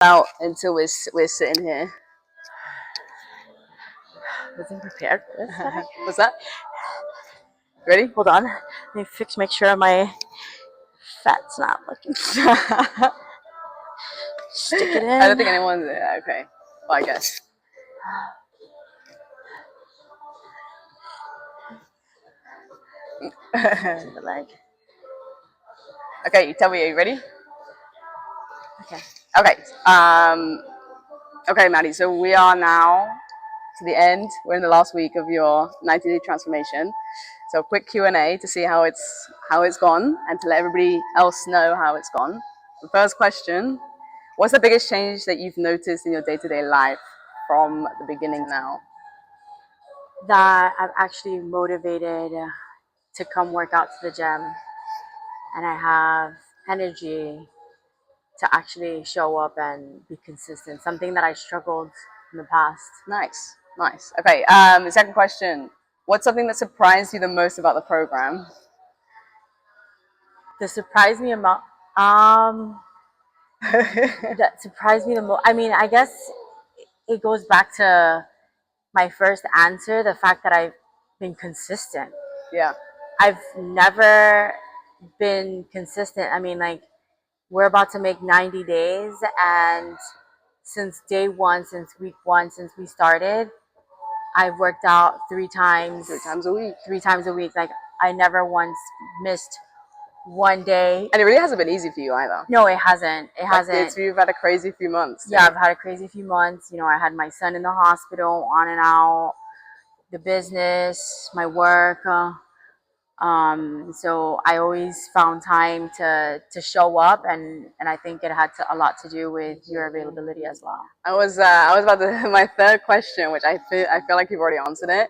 out until we're sitting here. Wasn't prepared for this today. What's that? Ready? Hold on. Let me make sure my fat's not looking. Stick it in. I don't think anyone's there. Okay. Well, I guess. The leg. Okay, tell me, are you ready? Okay. Okay. Okay, Maddie. So we are now to the end. We're in the last week of your 90-day transformation. So quick Q&A to see how it's gone and to let everybody else know how it's gone. The first question: what's the biggest change that you've noticed in your day-to-day life from the beginning now? That I'm actually motivated to come work out to the gym, and I have energy to actually show up and be consistent. Something that I struggled in the past. Nice, nice. Okay. The second question: what's something that surprised you the most about the program? That surprised me about that surprised me the most. I mean, I guess it goes back to my first answer, the fact that I've been consistent. Yeah. I've never been consistent. I mean, like, we're about to make 90 days, and since day one, since week one, since we started, I've worked out 3 times. 3 times a week. 3 times a week. Like, I never once missed one day. And it really hasn't been easy for you either. No, it hasn't. It hasn't. You've had a crazy few months. Yeah, I've had a crazy few months. You know, I had my son in the hospital, on and out, the business, my work. So I always found time to show up, and I think it had a lot to do with your availability as well. I was about to my third question, which I feel like you've already answered it,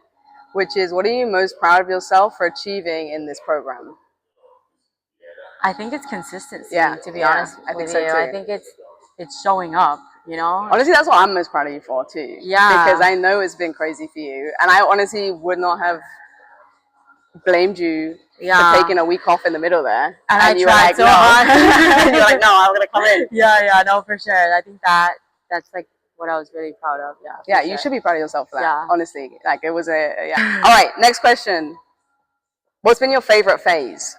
which is, what are you most proud of yourself for achieving in this program? I think it's consistency. Yeah, to be honest I think with so you, too. I think it's showing up. You know, honestly, that's what I'm most proud of you for too. Yeah, because I know it's been crazy for you, and I honestly would not have blamed you for taking a week off in the middle there. And you were like, so no. hard. You're like, no, I'm gonna come in. Yeah, no, for sure. I think that's like what I was really proud of. Yeah, you should be proud of yourself for that. Yeah. Honestly, like, it was yeah. All right, next question. What's been your favorite phase?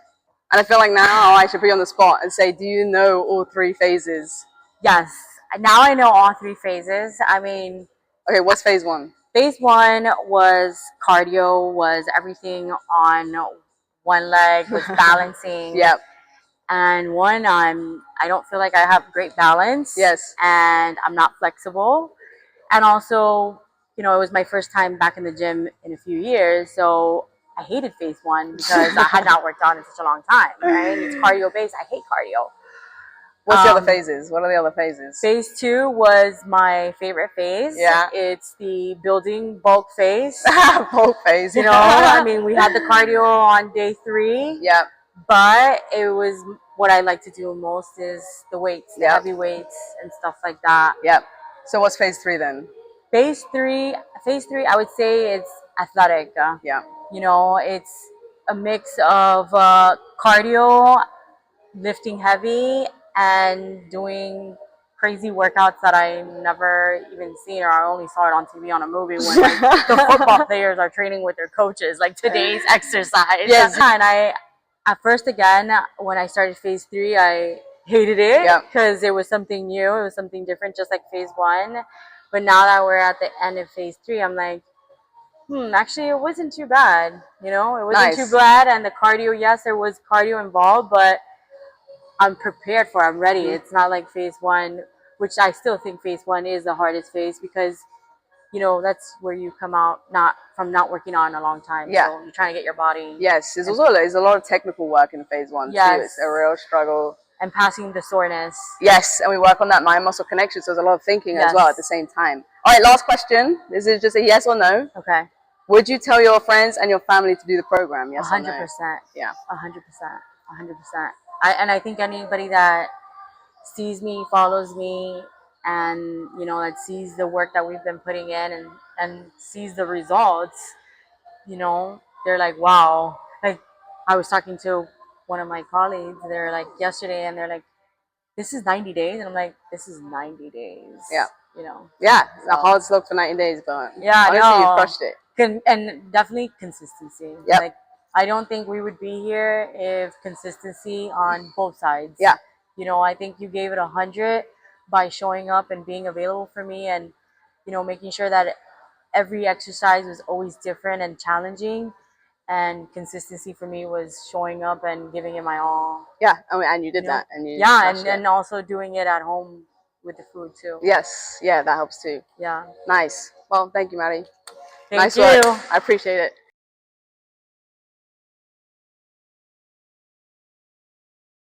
And I feel like now I should put you on the spot and say, do you know all 3 phases? Yes. Now I know all 3 phases. I mean, okay, what's phase 1? Phase 1 was cardio, was everything on one leg, was balancing. Yep. And I don't feel like I have great balance. Yes. And I'm not flexible. And also, you know, it was my first time back in the gym in a few years, so I hated phase 1 because I had not worked out in such a long time, right? It's cardio based. I hate cardio. What's the other phases? What are the other phases? Phase 2 was my favorite phase. Yeah. It's the building bulk phase. Bulk phase. You know, I mean, we had the cardio on day 3. Yeah. But it was what I like to do most is the weights, the heavy weights and stuff like that. Yep. So what's phase 3 then? Phase 3, I would say it's athletic. Yeah. You know, it's a mix of cardio, lifting heavy, and doing crazy workouts that I never even seen, or I only saw it on TV on a movie when like, the football players are training with their coaches, like today's exercise. Yes. And at first, again, when I started phase 3, I hated it because it was something new, it was something different, just like phase 1. But now that we're at the end of phase 3, I'm like, actually, it wasn't too bad. You know, it wasn't too bad. And the cardio, yes, there was cardio involved, but I'm prepared for it. I'm ready. It's not like phase 1, which I still think phase 1 is the hardest phase because, you know, that's where you come out not working out in a long time. Yeah. So you're trying to get your body. Yes, there's a lot of technical work in phase 1 too. It's a real struggle. And passing the soreness. Yes, and we work on that mind-muscle connection, so there's a lot of thinking as well at the same time. All right, last question. This is just a yes or no. Okay. Would you tell your friends and your family to do the program? Yes 100%. Or no? Yeah. 100%. 100%. And I think anybody that sees me, follows me, and, you know, that sees the work that we've been putting in and sees the results, you know, they're like, wow. Like, I was talking to one of my colleagues, they're like, yesterday, and they're like, this is 90 days, and I'm like, this is 90 days. Yeah. You know. Yeah, the So, hard slog for 90 days, but yeah, honestly, you no. crushed it. And definitely consistency. Yep. Like, I don't think we would be here if consistency on both sides. Yeah. You know, I think you gave it 100 by showing up and being available for me, and you know, making sure that every exercise was always different and challenging. And consistency for me was showing up and giving it my all. Yeah, I mean, and you did You know? that, and you Yeah, crushed it. and also doing it at home with the food too. Yes, yeah, that helps too. Yeah. Nice. Well, thank you, Maddie. Thank Nice you. work. I appreciate it.